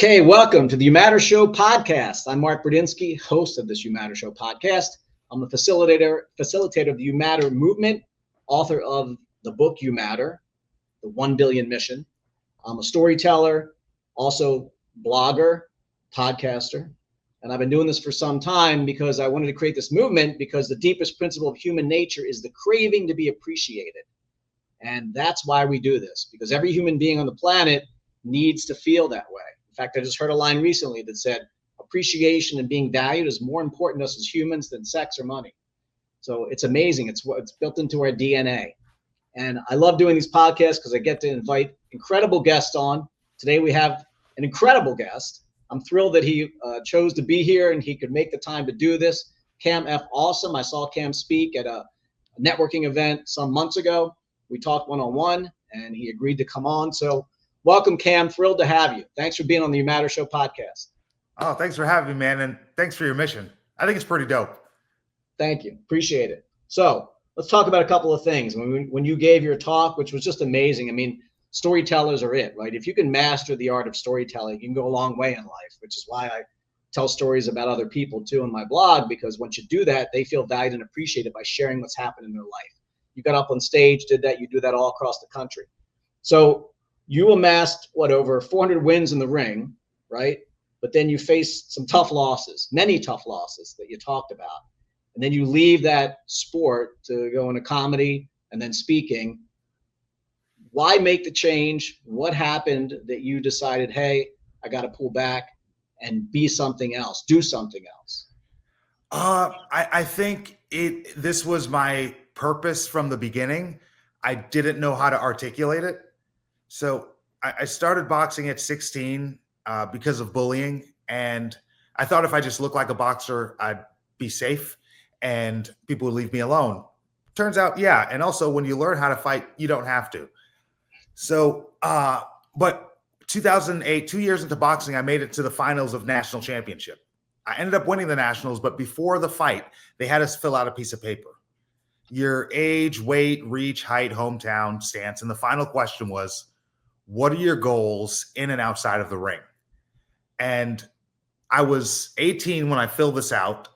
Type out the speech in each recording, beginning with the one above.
Okay, welcome to the You Matter Show podcast. I'm Mark Bradinsky, host of this You Matter Show podcast. I'm the facilitator of the You Matter movement, author of the book You Matter, the 1 Billion Mission. I'm a storyteller, also blogger, podcaster, and I've been doing this for some time because I wanted to create this movement because the deepest principle of human nature is the craving to be appreciated. And that's why we do this, because every human being on the planet needs to feel that way. In fact, I just heard a line recently that said, appreciation and being valued is more important to us as humans than sex or money. So it's amazing. It's built into our DNA. And I love doing these podcasts because I get to invite incredible guests on. Today we have an incredible guest. I'm thrilled that he chose to be here and he could make the time to do this. Cam F. Awesome. I saw Cam speak at a networking event some months ago. We talked one-on-one and he agreed to come on. So welcome, Cam. Thrilled to have you. Thanks for being on the You Matter Show podcast. Oh, thanks for having me, man. And thanks for your mission. I think it's pretty dope. Thank you. Appreciate it. So let's talk about a couple of things. When you gave your talk, which was just amazing, I mean, storytellers are it, right? If you can master the art of storytelling, you can go a long way in life, which is why I tell stories about other people too in my blog, because once you do that, they feel valued and appreciated by sharing what's happened in their life. You got up on stage, did that, you do that all across the country. So you amassed over 400 wins in the ring, right? But then you faced some tough losses, many tough losses that you talked about. And then you leave that sport to go into comedy and then speaking. Why make the change? What happened that you decided, hey, I got to pull back and be something else, do something else? I think this was my purpose from the beginning. I didn't know how to articulate it. So I started boxing at 16 because of bullying. And I thought if I just looked like a boxer, I'd be safe and people would leave me alone. Turns out, yeah. And also when you learn how to fight, you don't have to. So, but 2008, 2 years into boxing, I made it to the finals of national championship. I ended up winning the nationals, but before the fight, they had us fill out a piece of paper. Your age, weight, reach, height, hometown, stance. And the final question was, what are your goals in and outside of the ring? And I was 18 when I filled this out.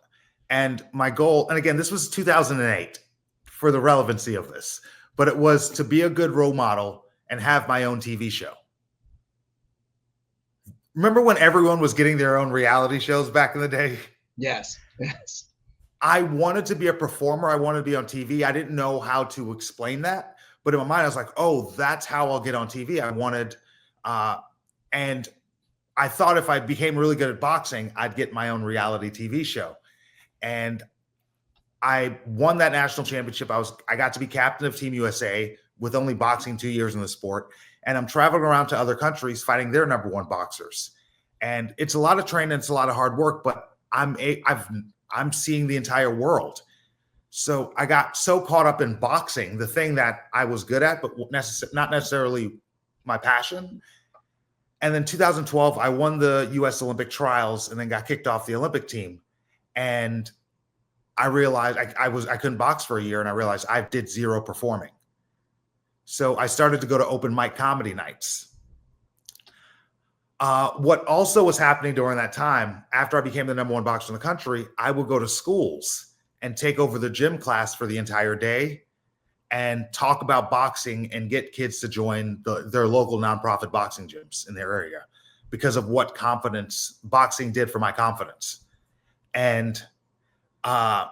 And my goal, and again, this was 2008 for the relevancy of this, but it was to be a good role model and have my own TV show. Remember when everyone was getting their own reality shows back in the day? Yes, yes. I wanted to be a performer. I wanted to be on TV. I didn't know how to explain that. But in my mind, I was like, oh, that's how I'll get on TV. I wanted, and I thought if I became really good at boxing, I'd get my own reality TV show. And I won that national championship. I got to be captain of Team USA with only boxing 2 years in the sport. And I'm traveling around to other countries fighting their number one boxers. And it's a lot of training, it's a lot of hard work, but I'm seeing the entire world. So I got so caught up in boxing, the thing that I was good at, but not necessarily my passion. And then 2012, I won the U.S. Olympic trials and then got kicked off the Olympic team. And I realized I couldn't box for a year, and I realized I did zero performing. So I started to go to open mic comedy nights. What also was happening during that time, after I became the number one boxer in the country, I would go to schools and take over the gym class for the entire day and talk about boxing and get kids to join their local nonprofit boxing gyms in their area because of what confidence boxing did for my confidence. And at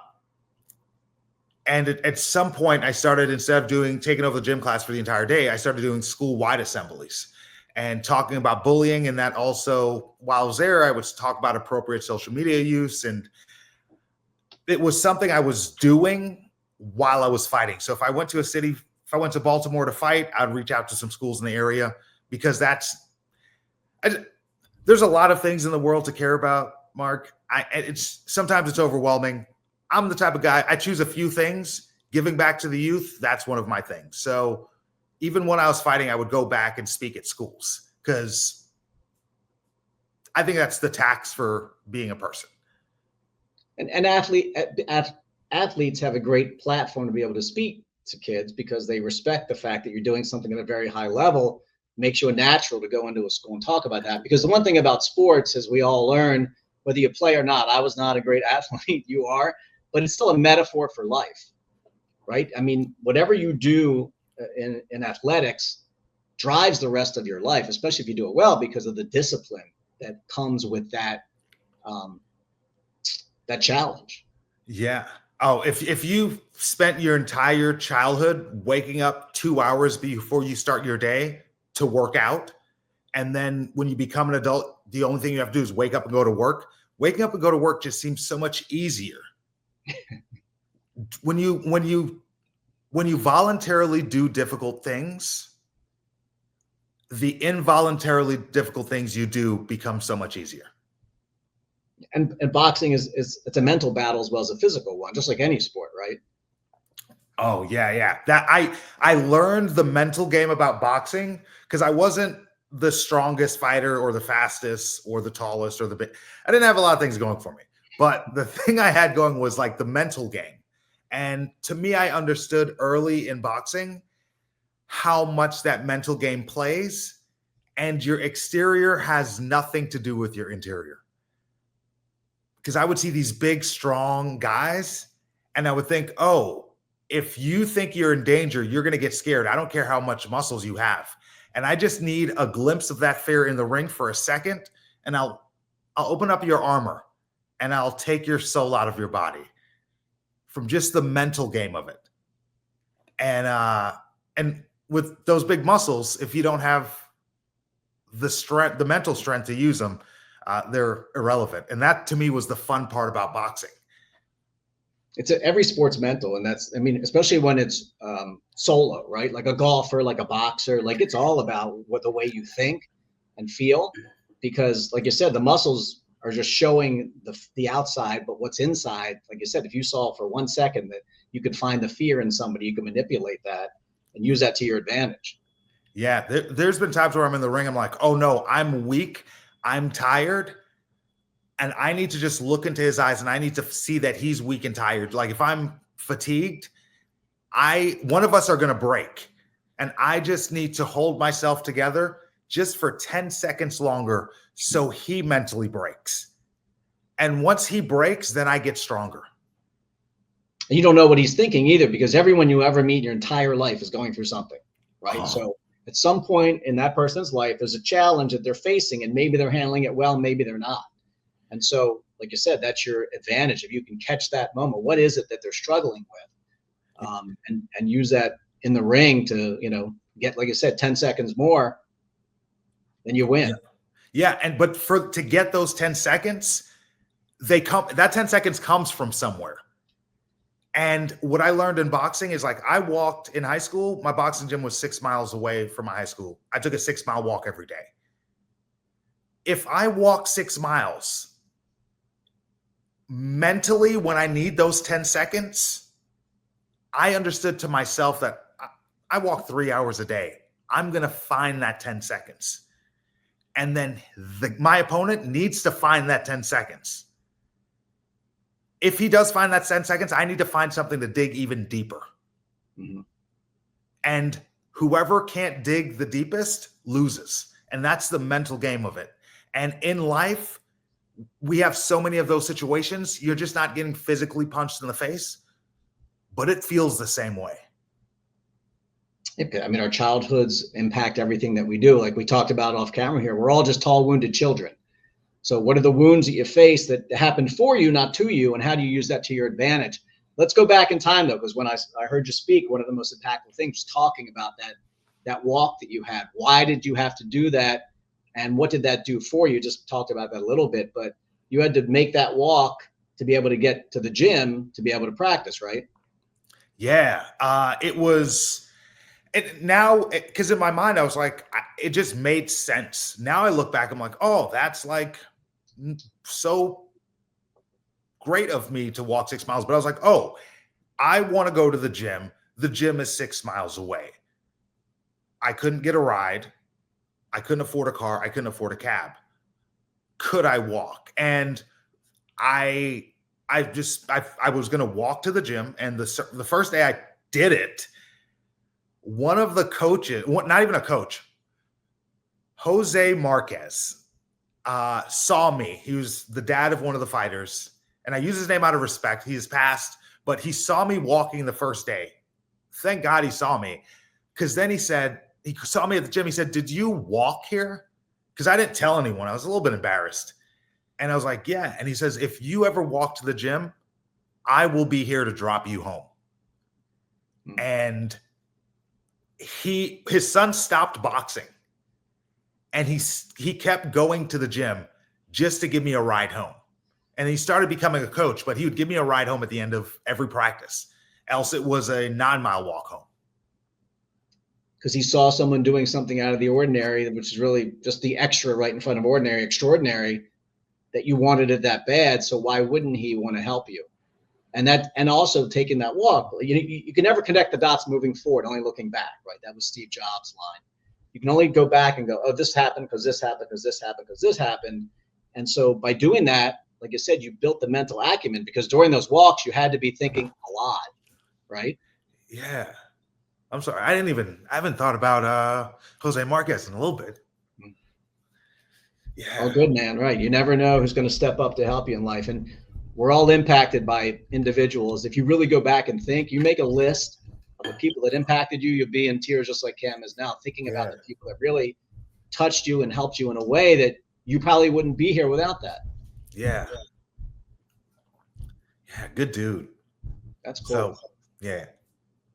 some point I started, instead of taking over the gym class for the entire day, I started doing school-wide assemblies and talking about bullying. And that also, while I was there, I would talk about appropriate social media use. And it was something I was doing while I was fighting. So if I went to a city, if I went to Baltimore to fight, I'd reach out to some schools in the area because there's a lot of things in the world to care about, Mark. Sometimes it's overwhelming. I'm the type of guy, I choose a few things. Giving back to the youth, that's one of my things. So even when I was fighting, I would go back and speak at schools because I think that's the tax for being a person. And athletes have a great platform to be able to speak to kids because they respect the fact that you're doing something at a very high level. makes you a natural to go into a school and talk about that. Because the one thing about sports is we all learn, whether you play or not. I was not a great athlete, you are, but it's still a metaphor for life, right? I mean, whatever you do in athletics drives the rest of your life, especially if you do it well, because of the discipline that comes with that that challenge. Yeah. Oh, if you spent your entire childhood waking up 2 hours before you start your day to work out, and then when you become an adult, the only thing you have to do is wake up and go to work. Waking up and go to work just seems so much easier. When you voluntarily do difficult things, the involuntarily difficult things you do become so much easier. And boxing is it's a mental battle as well as a physical one, just like any sport, right? Oh yeah. That I learned the mental game about boxing because I wasn't the strongest fighter or the fastest or the tallest or the big. I didn't have a lot of things going for me, but the thing I had going was like the mental game. And to me, I understood early in boxing how much that mental game plays, and your exterior has nothing to do with your interior. Because I would see these big, strong guys, and I would think, oh, if you think you're in danger, you're going to get scared. I don't care how much muscles you have. And I just need a glimpse of that fear in the ring for a second, and I'll open up your armor, and I'll take your soul out of your body from just the mental game of it. And with those big muscles, if you don't have the strength, the mental strength to use them, they're irrelevant. And that to me was the fun part about boxing. Every sport's mental, and that's, I mean, especially when it's solo, right? Like a golfer, like a boxer, like it's all about the way you think and feel, because like you said, the muscles are just showing the outside, but what's inside, like you said, if you saw for 1 second that you could find the fear in somebody, you can manipulate that and use that to your advantage. Yeah, there's been times where I'm in the ring, I'm like, oh no, I'm weak, I'm tired, and I need to just look into his eyes and I need to see that he's weak and tired. Like if I'm fatigued, one of us are going to break, and I just need to hold myself together just for 10 seconds longer so he mentally breaks. And once he breaks, then I get stronger. And you don't know what he's thinking either, because everyone you ever meet in your entire life is going through something, right? Oh. So at some point in that person's life, there's a challenge that they're facing, and maybe they're handling it well, maybe they're not. And so, like you said, that's your advantage. If you can catch that moment, what is it that they're struggling with, and use that in the ring to, get, like I said, 10 seconds more, then you win. Yeah. But to get those 10 seconds, that 10 seconds comes from somewhere. And what I learned in boxing is, like, I walked in high school. My boxing gym was 6 miles away from my high school. I took a 6-mile walk every day. If I walk 6 miles mentally, when I need those 10 seconds, I understood to myself that I walk 3 hours a day. I'm going to find that 10 seconds. And then my opponent needs to find that 10 seconds. If he does find that 10 seconds, I need to find something to dig even deeper. Mm-hmm. And whoever can't dig the deepest loses. And that's the mental game of it. And in life, we have so many of those situations. You're just not getting physically punched in the face, but it feels the same way. I mean, our childhoods impact everything that we do. Like we talked about off camera here, we're all just tall, wounded children. So what are the wounds that you face that happened for you, not to you, and how do you use that to your advantage? Let's go back in time, though, because when I heard you speak, one of the most impactful things was talking about that walk that you had. Why did you have to do that, and what did that do for you? Just talked about that a little bit, but you had to make that walk to be able to get to the gym, to be able to practice, right? Yeah, it was. Now, because in my mind, I was like, it just made sense. Now I look back, I'm like, oh, that's like so great of me to walk 6 miles. But I was like, oh, I want to go to the gym. The gym is 6 miles away. I couldn't get a ride. I couldn't afford a car. I couldn't afford a cab. Could I walk? And I was going to walk to the gym. And the first day I did it, one of the coaches, not even a coach, Jose Marquez saw me. He was the dad of one of the fighters, and I use his name out of respect. He has passed, but he saw me walking the first day. Thank God he saw me, because then he saw me at the gym. He said, "Did you walk here?" Because I didn't tell anyone. I was a little bit embarrassed. And I was like, "Yeah." And he says, "If you ever walk to the gym, I will be here to drop you home." And his son stopped boxing, and he kept going to the gym just to give me a ride home. And he started becoming a coach, but he would give me a ride home at the end of every practice. Else it was a 9-mile walk home. Because he saw someone doing something out of the ordinary, which is really just the extra right in front of ordinary, extraordinary, that you wanted it that bad. So why wouldn't he want to help you? And also taking that walk, you can never connect the dots moving forward, only looking back, right? That was Steve Jobs' line. You can only go back and go, oh, this happened because this happened, because this happened, because this happened. And so by doing that, like you said, you built the mental acumen, because during those walks, you had to be thinking a lot, right? Yeah. I'm sorry. I haven't thought about Jose Marquez in a little bit. Yeah. Oh, good, man. Right. You never know who's going to step up to help you in life. And we're all impacted by individuals. If you really go back and think, you make a list of the people that impacted you, you'll be in tears just like Cam is now, thinking about the people that really touched you and helped you in a way that you probably wouldn't be here without that. Yeah. Yeah. Good dude. That's cool. So, yeah.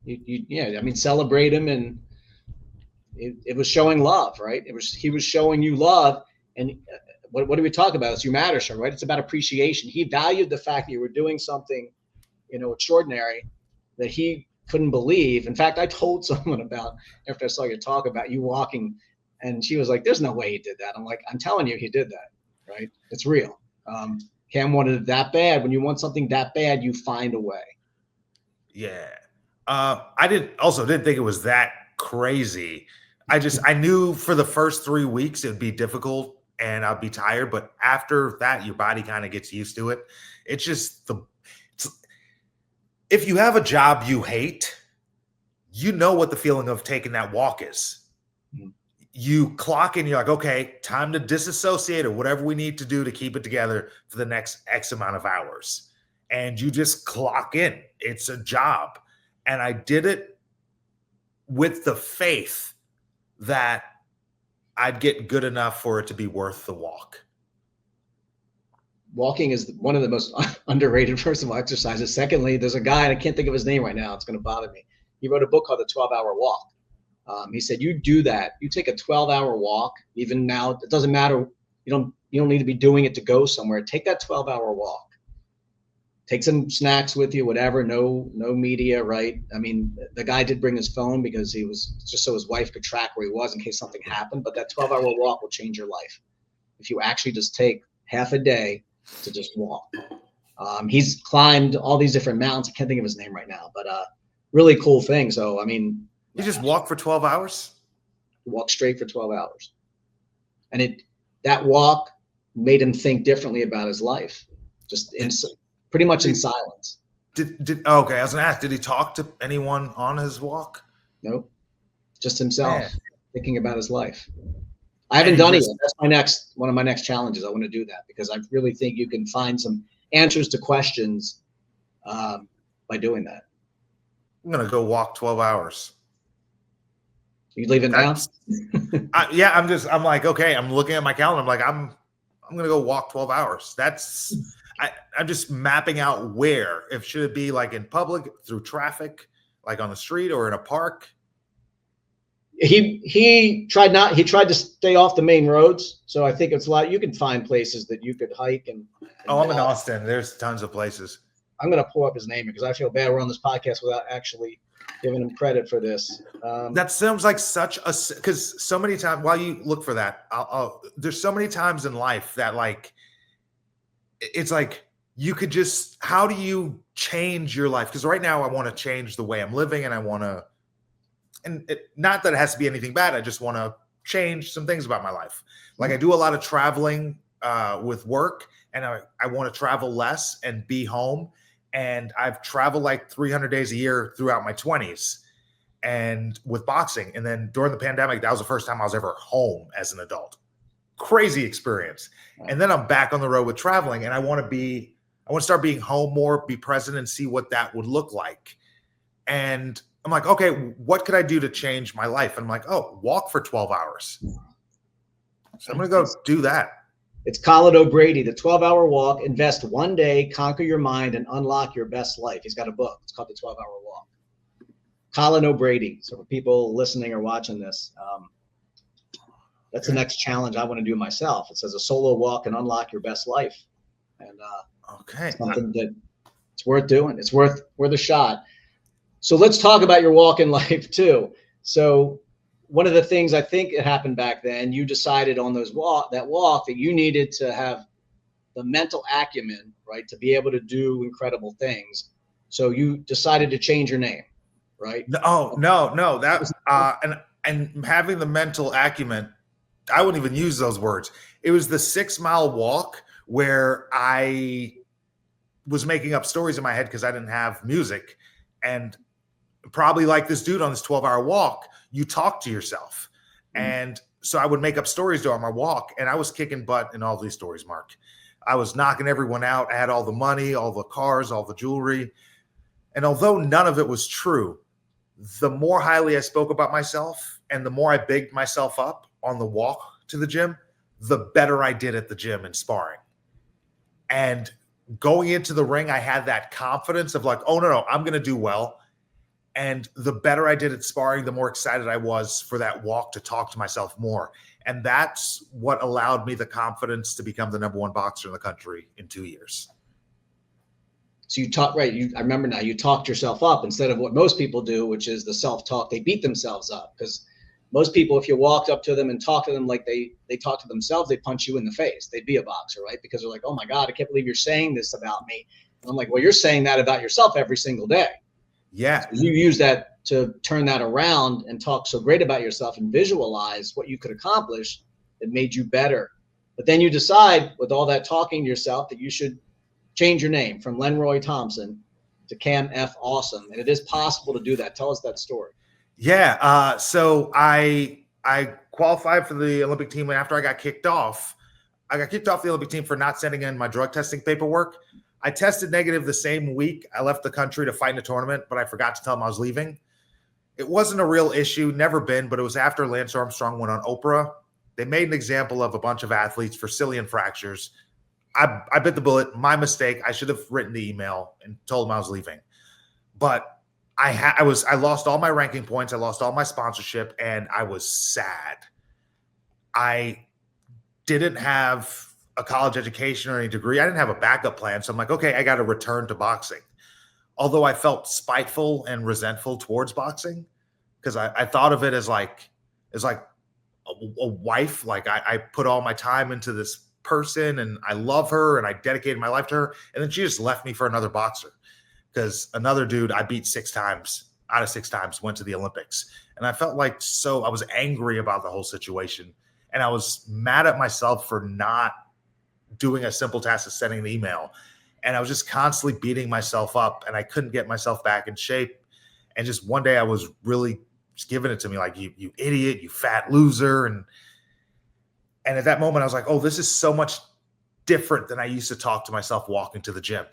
Yeah. I mean, celebrate him. And it was showing love, right? He was showing you love. And what do we talk about? It's You Matter Show, right? It's about appreciation. He valued the fact that you were doing something, extraordinary that he couldn't believe. In fact, I told someone about, after I saw you talk about you walking, and she was like, "There's no way he did that." I'm like, "I'm telling you, he did that, right? It's real." Cam wanted it that bad. When you want something that bad, you find a way. Yeah. I didn't think it was that crazy. I knew for the first 3 weeks it'd be difficult and I'd be tired, but after that, your body kind of gets used to it. It's just if you have a job you hate, you know what the feeling of taking that walk is. Mm-hmm. You clock in, you're like, okay, time to disassociate or whatever we need to do to keep it together for the next X amount of hours. And you just clock in. It's a job. And I did it with the faith that I'd get good enough for it to be worth the walk. Walking is one of the most underrated personal exercises. Secondly, there's a guy, and I can't think of his name right now. It's going to bother me. He wrote a book called The 12-Hour Walk. He said, you do that. You take a 12-hour walk. Even now, it doesn't matter. You don't need to be doing it to go somewhere. Take that 12-hour walk. Take some snacks with you, whatever. No media, right? I mean, the guy did bring his phone because he was just so his wife could track where he was in case something happened. But that 12-hour walk will change your life if you actually just take half a day to just walk. He's climbed all these different mountains. I can't think of his name right now, but really cool thing. So, I mean, you just walk for 12 hours? Walk straight for 12 hours. And that walk made him think differently about his life, just pretty much in silence. Okay, I was gonna ask, did he talk to anyone on his walk? Nope. Just himself, thinking about his life. I haven't done it yet. That's one of my next challenges. I want to do that because I really think you can find some answers to questions by doing that. I'm gonna go walk 12 hours. You leaving now? Yeah, I'm like, okay, I'm looking at my calendar. I'm like, I'm gonna go walk 12 hours. I'm just mapping out where. If should it be like in public, through traffic, like on the street or in a park? He tried to stay off the main roads. So I think it's a lot. You can find places that you could hike and I'm in Austin. There's tons of places. I'm going to pull up his name because I feel bad we're on this podcast without actually giving him credit for this. That sounds like because so many times while you look for that, there's so many times in life that like, it's like you could just, how do you change your life? Because right now I want to change the way I'm living and I want to, not that it has to be anything bad. I just want to change some things about my life. Like I do a lot of traveling with work and I want to travel less and be home. And I've traveled like 300 days a year throughout my 20s. and with boxing. And then during the pandemic, that was the first time I was ever home as an adult. Crazy experience. And then I'm back on the road with traveling, and I want to start being home more, be present, and see what that would look like. And I'm like, okay, what could I do to change my life? And I'm like, oh, walk for 12 hours. So I'm going to go do that. It's Colin O'Brady, the 12-hour walk. Invest one day, conquer your mind, and unlock your best life. He's got a book. It's called The 12-Hour Walk. Colin O'Brady. So for people listening or watching this, that's the next challenge I want to do myself. It says a solo walk and unlock your best life. And okay, something that it's worth doing. It's worth a shot. So let's talk about your walk in life too. So one of the things I think it happened back then, you decided on that walk that you needed to have the mental acumen, right, to be able to do incredible things. So you decided to change your name, right? No. That and having the mental acumen, I wouldn't even use those words. It was the 6 mile walk where I was making up stories in my head because I didn't have music. And probably like this dude on this 12-hour walk, you talk to yourself. And so I would make up stories during my walk, and I was kicking butt in all these stories, Mark. I was knocking everyone out. I had all the money, all the cars, all the jewelry. And although none of it was true, the more highly I spoke about myself and the more I bigged myself up on the walk to the gym, the better I did at the gym and sparring. And going into the ring, I had that confidence of like, oh, no, I'm going to do well. And the better I did at sparring, the more excited I was for that walk to talk to myself more. And that's what allowed me the confidence to become the #1 boxer in the country in 2 years. So you talk, right? I remember now, you talked yourself up instead of what most people do, which is the self-talk. They beat themselves up, because most people, if you walked up to them and talked to them like they talk to themselves, they punch you in the face. They'd be a boxer, right? Because they're like, oh my God, I can't believe you're saying this about me. And I'm like, well, you're saying that about yourself every single day. Yeah. So you use that to turn that around and talk so great about yourself and visualize what you could accomplish that made you better. But then you decide with all that talking to yourself that you should change your name from Lenroy Thompson to Cam F. Awesome. And it is possible to do that. Tell us that story. Yeah. So I qualified for the Olympic team, and after I got kicked off the Olympic team for not sending in my drug testing paperwork. I tested negative the same week I left the country to fight in a tournament, but I forgot to tell them I was leaving. It wasn't a real issue, never been, but it was after Lance Armstrong went on Oprah. They made an example of a bunch of athletes for cilia fractures. I bit the bullet, my mistake. I should have written the email and told them I was leaving. But I lost all my ranking points. I lost all my sponsorship, and I was sad. I didn't have a college education or any degree. I didn't have a backup plan. So I'm like, okay, I got to return to boxing. Although I felt spiteful and resentful towards boxing, because I thought of it as like a wife. Like I put all my time into this person and I love her and I dedicated my life to her. And then she just left me for another boxer, because another dude I beat 6 times out of 6 times went to the Olympics. And I felt like, so I was angry about the whole situation. And I was mad at myself for not doing a simple task of sending an email. And I was just constantly beating myself up, and I couldn't get myself back in shape. And just one day I was really just giving it to me like, you idiot, you fat loser. And at that moment I was like, oh, this is so much different than I used to talk to myself walking to the gym.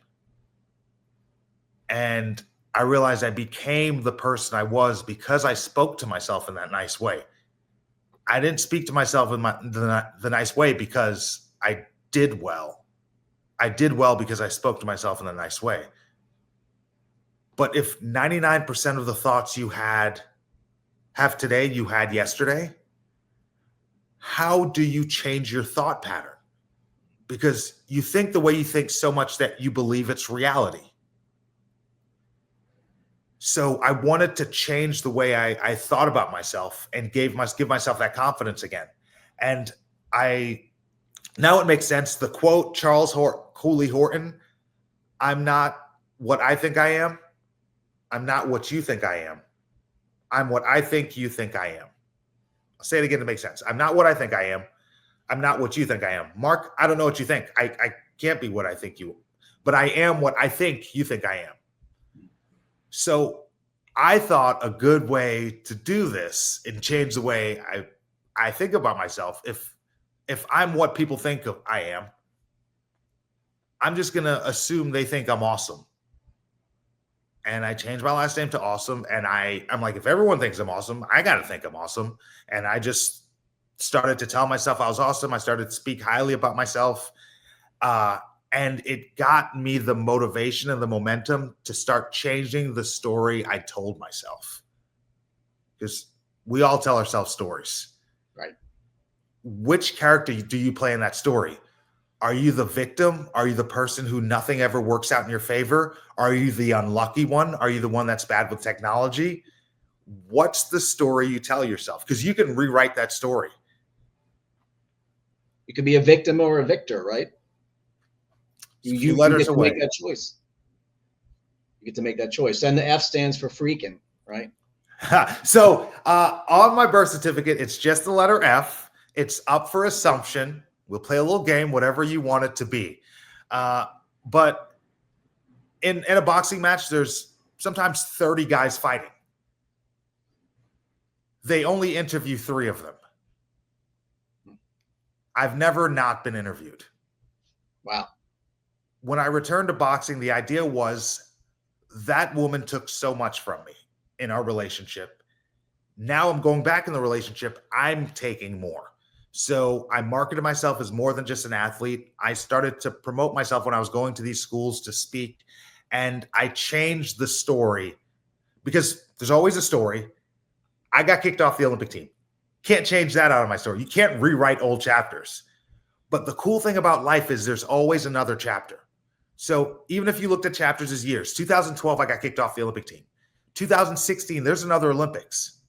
And I realized I became the person I was because I spoke to myself in that nice way. I didn't speak to myself in the nice way because I did well. I did well because I spoke to myself in a nice way. But if 99% of the thoughts you have today, you had yesterday, how do you change your thought pattern? Because you think the way you think so much that you believe it's reality. So I wanted to change the way I thought about myself and give myself that confidence again. And now it makes sense. The quote, Charles Cooley Horton, I'm not what I think I am. I'm not what you think I am. I'm what I think you think I am. I'll say it again to make sense. I'm not what I think I am. I'm not what you think I am. Mark, I don't know what you think. I can't be what I think you, but I am what I think you think I am. So I thought a good way to do this and change the way I think about myself, if I'm what people think of I am, I'm just gonna assume they think I'm awesome. And I changed my last name to Awesome. And I'm like, if everyone thinks I'm awesome, I gotta think I'm awesome. And I just started to tell myself I was awesome. I started to speak highly about myself. And it got me the motivation and the momentum to start changing the story I told myself. Because we all tell ourselves stories. Right. Which character do you play in that story? Are you the victim? Are you the person who nothing ever works out in your favor? Are you the unlucky one? Are you the one that's bad with technology? What's the story you tell yourself? Because you can rewrite that story. You could be a victim or a victor, right? You get to make that choice. You get to make that choice. And the F stands for freaking, right? So on my birth certificate, it's just the letter F. It's up for assumption. We'll play a little game, whatever you want it to be. But in a boxing match, there's sometimes 30 guys fighting. They only interview 3 of them. I've never not been interviewed. Wow. When I returned to boxing, the idea was that woman took so much from me in our relationship. Now I'm going back in the relationship. I'm taking more. So I marketed myself as more than just an athlete. I started to promote myself when I was going to these schools to speak. And I changed the story because there's always a story. I got kicked off the Olympic team. Can't change that out of my story. You can't rewrite old chapters. But the cool thing about life is there's always another chapter. So even if you looked at chapters as years, 2012, I got kicked off the Olympic team. 2016, there's another Olympics.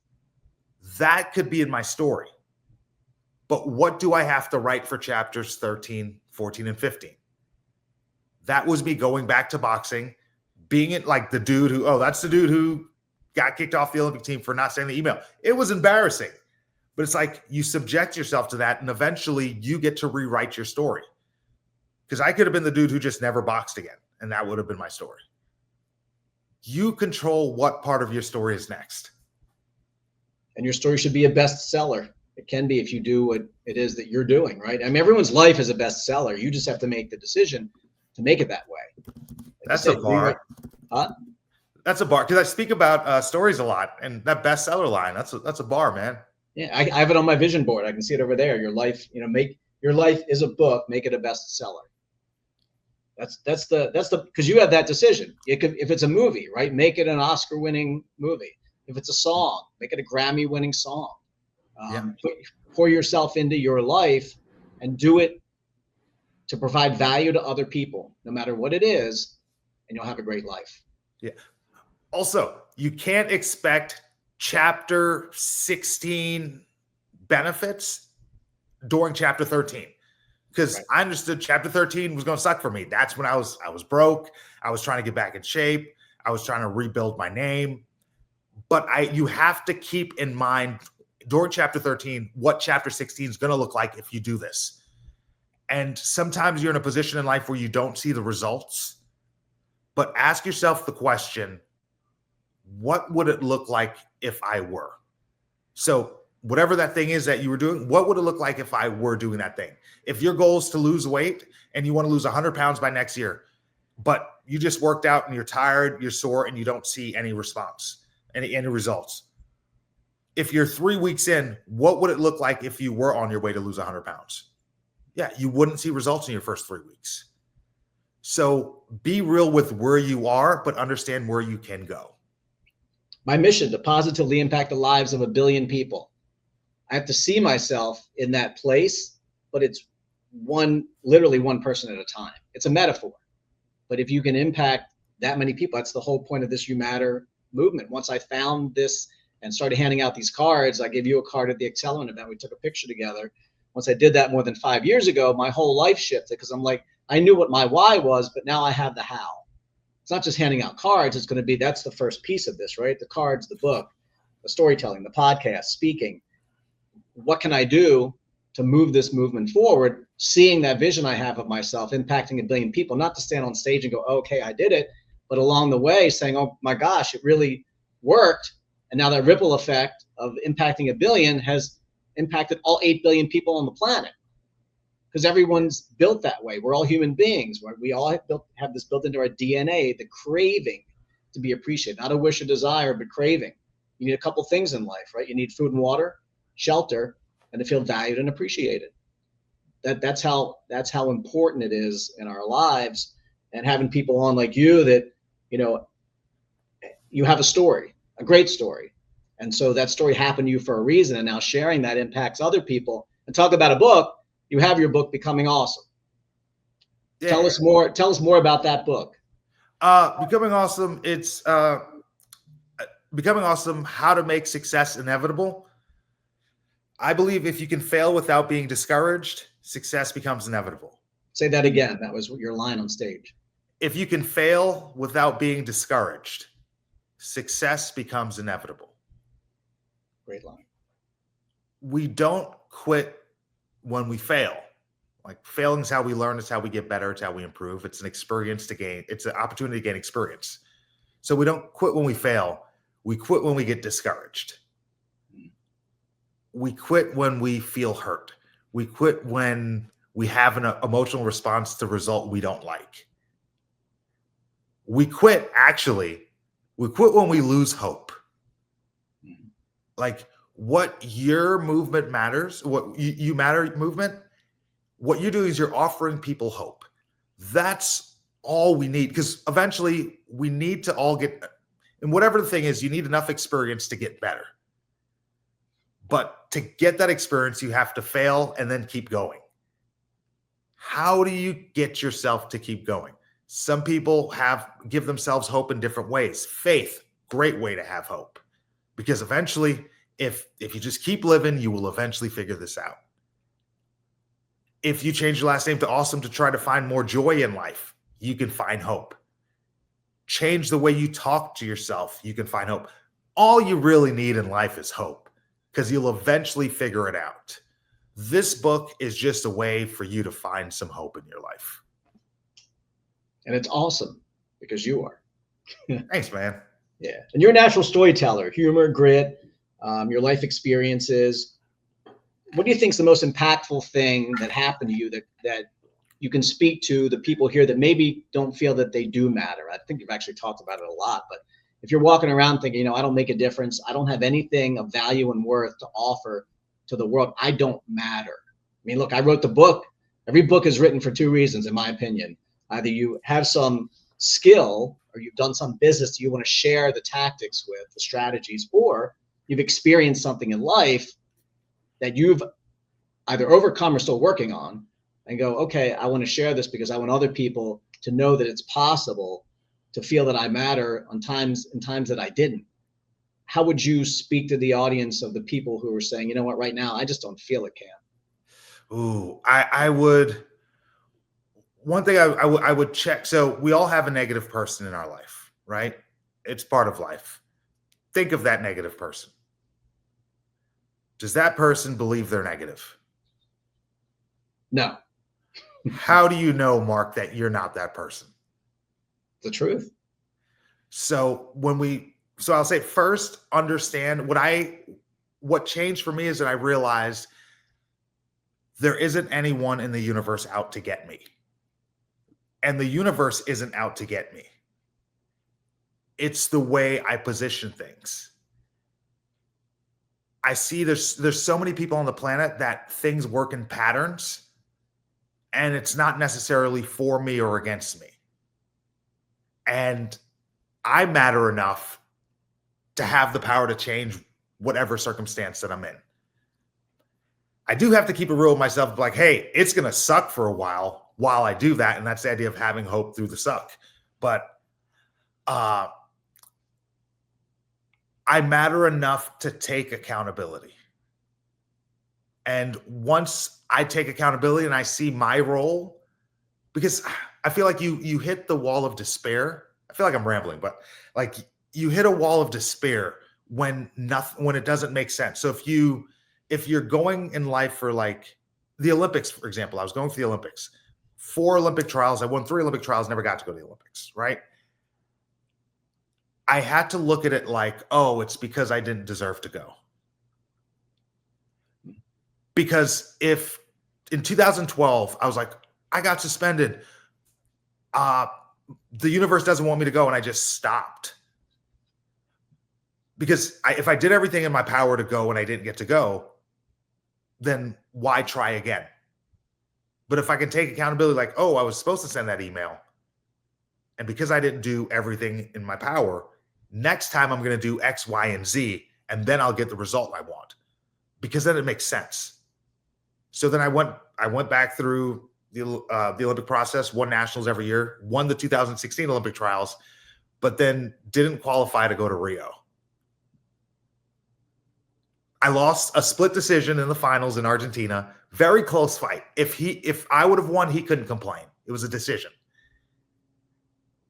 That could be in my story. But what do I have to write for chapters 13, 14, and 15? That was me going back to boxing, being it like the dude who, that's the dude who got kicked off the Olympic team for not sending the email. It was embarrassing. But it's like you subject yourself to that, and eventually you get to rewrite your story. Because I could have been the dude who just never boxed again, and that would have been my story. You control what part of your story is next. And your story should be a bestseller. It can be if you do what it is that you're doing, right? I mean, everyone's life is a bestseller. You just have to make the decision to make it that way. That's a bar. That's a bar. Because I speak about stories a lot, and that bestseller line, that's a bar, man. Yeah, I have it on my vision board. I can see it over there. Your life, make your life is a book. Make it a bestseller. That's the because you have that decision. If it's a movie, right? Make it an Oscar-winning movie. If it's a song, make it a Grammy-winning song. Pour yourself into your life and do it to provide value to other people, no matter what it is, and you'll have a great life. Yeah. Also, you can't expect chapter 16 benefits during chapter 13. Because I understood chapter 13 was going to suck for me. That's when I was broke. I was trying to get back in shape. I was trying to rebuild my name. But you have to keep in mind during chapter 13 what chapter 16 is going to look like if you do this. And sometimes you're in a position in life where you don't see the results. But ask yourself the question, what would it look like if I were? So whatever that thing is that you were doing, what would it look like if I were doing that thing? If your goal is to lose weight and you want to lose 100 pounds by next year, but you just worked out and you're tired, you're sore, and you don't see any response, any results. If you're 3 weeks in, what would it look like if you were on your way to lose 100 pounds? Yeah, you wouldn't see results in your first 3 weeks. So be real with where you are, but understand where you can go. My mission, to positively impact the lives of 1 billion people. I have to see myself in that place, but it's literally one person at a time. It's a metaphor. But if you can impact that many people, that's the whole point of this You Matter movement. Once I found this and started handing out these cards, I gave you a card at the Accelerant event. We took a picture together. Once I did that more than 5 years ago, my whole life shifted because I'm like, I knew what my why was, but now I have the how. It's not just handing out cards. It's going to be, that's the first piece of this, right? The cards, the book, the storytelling, the podcast, speaking. What can I do to move this movement forward? Seeing that vision I have of myself impacting 1 billion people, not to stand on stage and go, oh, okay, I did it, but along the way saying, oh my gosh, it really worked. And now that ripple effect of impacting 1 billion has impacted all 8 billion people on the planet. Because everyone's built that way. We're all human beings. Right? We all have this built into our DNA, the craving to be appreciated, not a wish or desire, but craving. You need a couple things in life, right? You need food and water, shelter, and to feel valued and appreciated. That's how important it is in our lives. And having people on like you that, you have a story, a great story. And so that story happened to you for a reason. And now sharing that impacts other people. And talk about a book. You have your book, Becoming Awesome. Yeah. Tell us more about that book. Becoming Awesome. It's Becoming Awesome, How to Make Success Inevitable. I believe if you can fail without being discouraged, success becomes inevitable. Say that again. That was your line on stage. If you can fail without being discouraged, success becomes inevitable. Great line. We don't quit when we fail. Like, failing is how we learn. It's how we get better. It's how we improve. It's an experience to gain. It's an opportunity to gain experience. So we don't quit when we fail. We quit when we get discouraged. We quit when we feel hurt. We quit when we have an emotional response to a result we don't like. We quit when we lose hope. Like, what your movement matters, what you matter movement, what you're doing is you're offering people hope. That's all we need, because eventually we need to all get, and whatever the thing is, you need enough experience to get better. But to get that experience, you have to fail and then keep going. How do you get yourself to keep going? Some people give themselves hope in different ways. Faith, great way to have hope, because eventually, if you just keep living, you will eventually figure this out. If you change your last name to Awesome to try to find more joy in life, you can find hope. Change the way you talk to yourself, you can find hope. All you really need in life is hope, because you'll eventually figure it out. This book is just a way for you to find some hope in your life. And it's awesome because you are. Thanks, man. Yeah. And you're a natural storyteller, humor, grit, your life experiences. What do you think is the most impactful thing that happened to you that you can speak to the people here that maybe don't feel that they do matter? I think you've actually talked about it a lot, but if you're walking around thinking, I don't make a difference, I don't have anything of value and worth to offer to the world, I don't matter. I mean, look, I wrote the book. Every book is written for two reasons, in my opinion. Either you have some skill or you've done some business you want to share the tactics with, the strategies, or you've experienced something in life that you've either overcome or still working on, and go, okay, I want to share this because I want other people to know that it's possible to feel that I matter in times that I didn't. How would you speak to the audience of the people who are saying, you know what, right now, I just don't feel it, Cam? Ooh, I would, one thing I would check. So we all have a negative person in our life, right? It's part of life. Think of that negative person. Does that person believe they're negative? No. How do you know, Mark, that you're not that person? The truth. So I'll say first, understand what changed for me is that I realized there isn't anyone in the universe out to get me. And the universe isn't out to get me. It's the way I position things. I see there's so many people on the planet that things work in patterns, and it's not necessarily for me or against me. And I matter enough to have the power to change whatever circumstance that I'm in. I do have to keep it real with myself, like, hey, it's going to suck for a while I do that. And that's the idea of having hope through the suck. But I matter enough to take accountability. And once I take accountability and I see my role, because I feel like you hit the wall of despair. I feel like I'm rambling, but like you hit a wall of despair when it doesn't make sense. So if you're going in life for like the Olympics, for example, I was going for the Olympics, 4 Olympic trials. I won 3 Olympic trials, never got to go to the Olympics, right? I had to look at it like, oh, it's because I didn't deserve to go. Because if in 2012, I was like, I got suspended, the universe doesn't want me to go, and I just stopped. Because if I did everything in my power to go and I didn't get to go, then why try again? But if I can take accountability, like, oh, I was supposed to send that email, and because I didn't do everything in my power, next time I'm going to do X, Y, and Z, and then I'll get the result I want. Because then it makes sense. So then I went back through the Olympic process, won nationals every year, won the 2016 Olympic trials, but then didn't qualify to go to Rio. I lost a split decision in the finals in Argentina. Very close fight. If I would have won, he couldn't complain. It was a decision.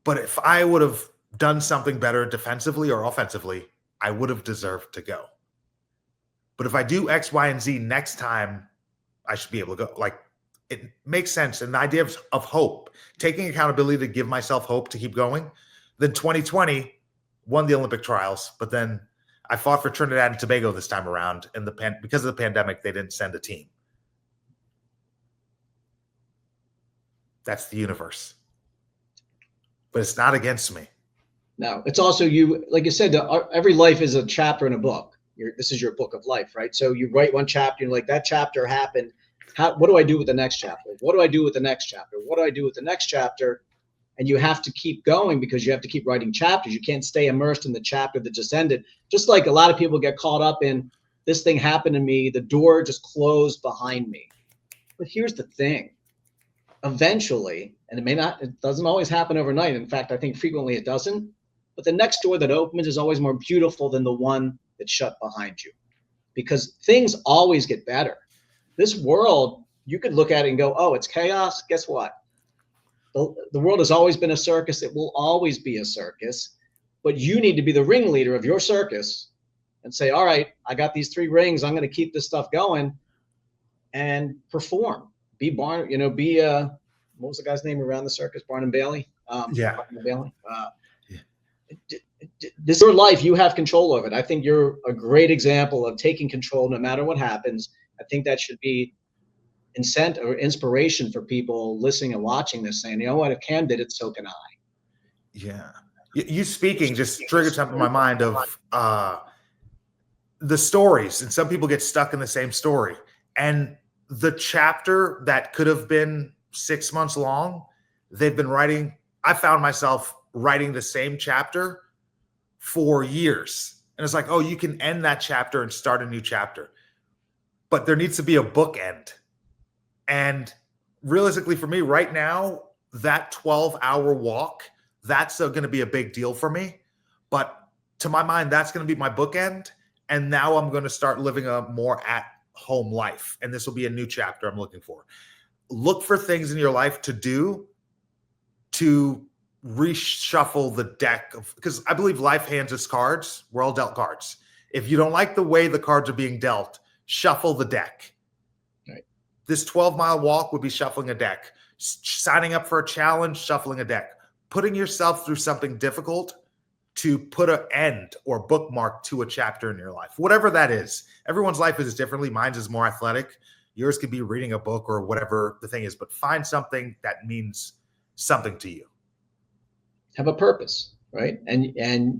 But if I would have done something better defensively or offensively, I would have deserved to go. But if I do X, Y, and Z next time, I should be able to go. Like, it makes sense. And the idea of hope, taking accountability to give myself hope to keep going. Then 2020 won the Olympic trials, but then I fought for Trinidad and Tobago this time around, and because of the pandemic, they didn't send a team. That's the universe. But it's not against me. No, it's also you, like you said, every life is a chapter in a book. This is your book of life, right? So you write one chapter, you're like, that chapter happened. What do I do with the next chapter? What do I do with the next chapter? What do I do with the next chapter? And you have to keep going because you have to keep writing chapters. You can't stay immersed in the chapter that just ended. Just like a lot of people get caught up in, this thing happened to me, the door just closed behind me. But here's the thing. Eventually, and it doesn't always happen overnight. In fact, I think frequently it doesn't. But the next door that opens is always more beautiful than the one that's shut behind you. Because things always get better. This world, you could look at it and go, oh, it's chaos. Guess what? The world has always been a circus. It will always be a circus. But you need to be the ringleader of your circus and say, all right, I got these 3 rings. I'm going to keep this stuff going and perform. Be what was the guy's name around the circus? Barnum Bailey? Yeah. Barnum Bailey. This is your life. You have control of it. I think you're a great example of taking control no matter what happens. I think that should be incentive or inspiration for people listening and watching this, saying, you know what, if Cam did it, so can I. Yeah. You speaking just triggered something in my mind of the stories, and some people get stuck in the same story. And the chapter that could have been 6 months long, they've been writing. I found myself writing the same chapter for years. And it's like, oh, you can end that chapter and start a new chapter. But there needs to be a bookend. And realistically for me right now, that 12-hour walk, that's going to be a big deal for me. But to my mind, that's going to be my bookend. And now I'm going to start living a more at-home life. And this will be a new chapter I'm looking for. Look for things in your life to do to reshuffle the deck of, because I believe life hands us cards. We're all dealt cards. If you don't like the way the cards are being dealt, shuffle the deck. Right. This 12-mile walk would be shuffling a deck. Signing up for a challenge, shuffling a deck. Putting yourself through something difficult to put an end or bookmark to a chapter in your life. Whatever that is. Everyone's life is differently. Mine is more athletic. Yours could be reading a book or whatever the thing is, but find something that means something to you. Have a purpose, right? And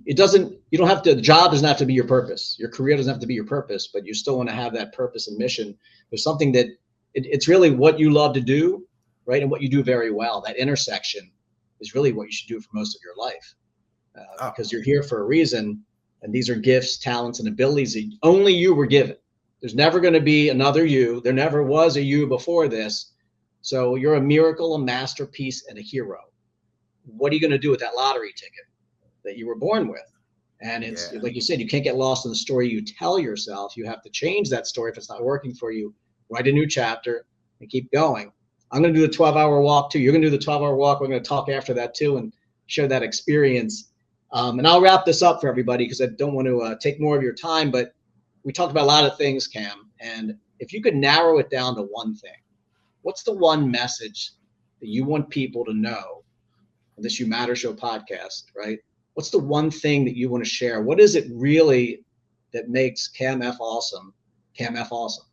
it doesn't, you don't have to, the job doesn't have to be your purpose. Your career doesn't have to be your purpose, but you still want to have that purpose and mission. There's something that it's really what you love to do, right? And what you do very well. That intersection is really what you should do for most of your life. Because you're here for a reason, and these are gifts, talents, and abilities that only you were given. There's never going to be another you. There never was a you before this. So you're a miracle, a masterpiece, and a hero. What are you going to do with that lottery ticket that you were born with? And it's like you said, you can't get lost in the story you tell yourself. You have to change that story if it's not working for you. Write a new chapter and keep going. I'm going to do the 12-hour walk too. You're going to do the 12-hour walk. We're going to talk after that too and share that experience. And I'll wrap this up for everybody because I don't want to take more of your time. But we talked about a lot of things, Cam. And if you could narrow it down to one thing, what's the one message that you want people to know? This You Matter Show podcast, right? what's the one thing that you want to share? What is it really that makes Cam F awesome? Cam F awesome.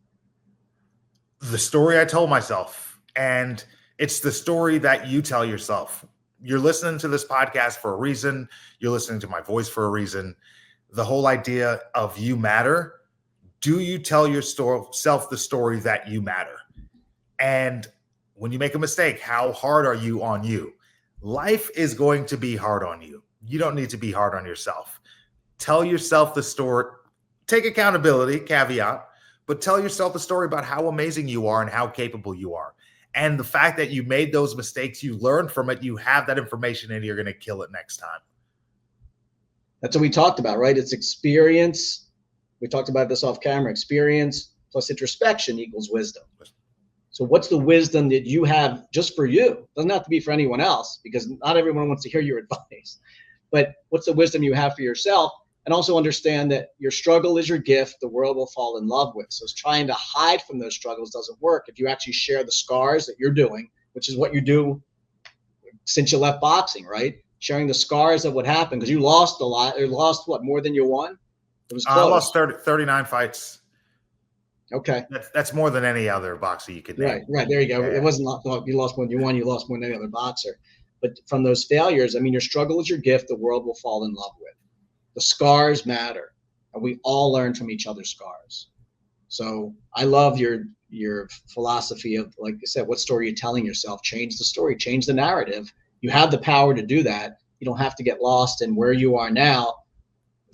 The story I told myself, and it's the story that you tell yourself. You're listening to this podcast for a reason. You're listening to my voice for a reason. The whole idea of you matter. Do you tell yourself the story that you matter? And when you make a mistake, how hard are you on you? Life is going to be hard on you. You don't need to be hard on yourself. Tell yourself the story. Take accountability, caveat, but tell yourself the story about how amazing you are and how capable you are. And the fact that you made those mistakes, you learned from it, you have that information, and you're going to kill it next time. That's what we talked about, right? It's experience. We talked about this off camera. Experience plus introspection equals wisdom. So what's the wisdom that you have just for you? It doesn't have to be for anyone else, because not everyone wants to hear your advice. But what's the wisdom you have for yourself? And also understand that your struggle is your gift the world will fall in love with. So it's trying to hide from those struggles doesn't work. If you actually share the scars that you're doing, which is what you do since you left boxing, right? Sharing the scars of what happened, because you lost a lot. You lost what, more than you won? It was close. I lost 39 fights. Okay. That's more than any other boxer you could name. Right. There you go. Yeah. It wasn't you lost more than you won. You lost more than any other boxer. But from those failures, I mean, your struggle is your gift the world will fall in love with. The scars matter, and we all learn from each other's scars. So I love your philosophy of, like I said, what story you're telling yourself. Change the story, change the narrative. You have the power to do that. You don't have to get lost in where you are now.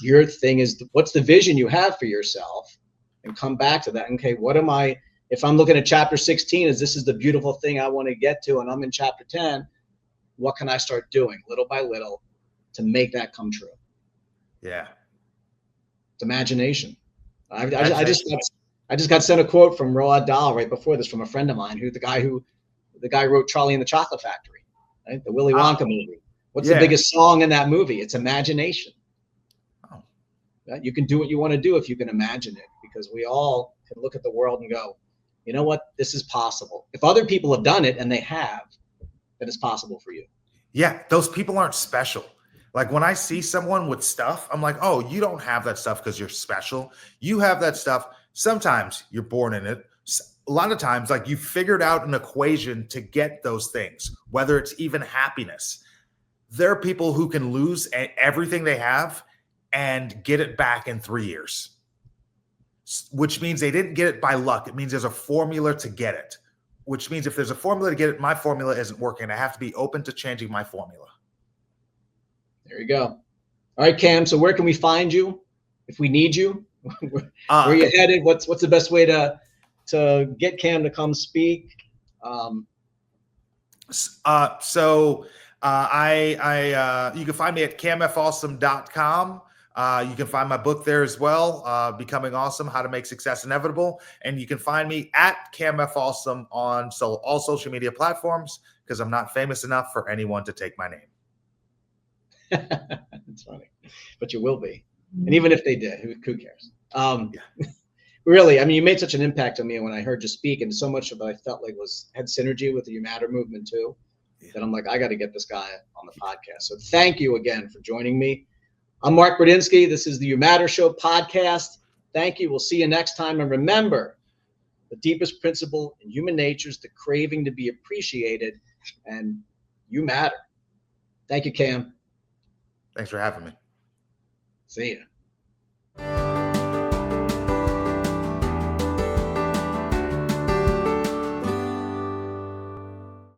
Your thing is, what's the vision you have for yourself, and come back to that. Okay, what am I, if I'm looking at chapter 16, this is the beautiful thing I want to get to, and I'm in chapter 10, what can I start doing little by little to make that come true? Yeah. It's imagination. I just got sent a quote from Roald Dahl right before this from a friend of mine, the guy who wrote Charlie and the Chocolate Factory, right? The Willy Wonka movie. What's the biggest song in that movie? It's imagination. Oh. Right? You can do what you want to do if you can imagine it, because we all can look at the world and go, you know what? This is possible. If other people have done it, and they have, then it's possible for you. Yeah, those people aren't special. Like when I see someone with stuff, I'm like, oh, you don't have that stuff because you're special. You have that stuff. Sometimes you're born in it. A lot of times, like, you figured out an equation to get those things, whether it's even happiness. There are people who can lose everything they have and get it back in 3 years, which means they didn't get it by luck. It means there's a formula to get it, which means if there's a formula to get it, my formula isn't working. I have to be open to changing my formula. There you go. All right, Cam. So where can we find you if we need you? Where are you headed? What's the best way to get Cam to come speak? You can find me at camfawesome.com. You can find my book there as well, Becoming Awesome, How to Make Success Inevitable. And you can find me at camfawesome on all social media platforms, because I'm not famous enough for anyone to take my name. It's funny, but you will be. And even if they did, who cares? Really, I mean, you made such an impact on me when I heard you speak, and so much of it I felt like had synergy with the You Matter movement too, that I'm like, I got to get this guy on the podcast. So thank you again for joining me. I'm Mark Bradinsky. This is the You Matter Show podcast. Thank you. We'll see you next time. And remember, the deepest principle in human nature is the craving to be appreciated, and you matter. Thank you, Cam. Thanks for having me. See ya.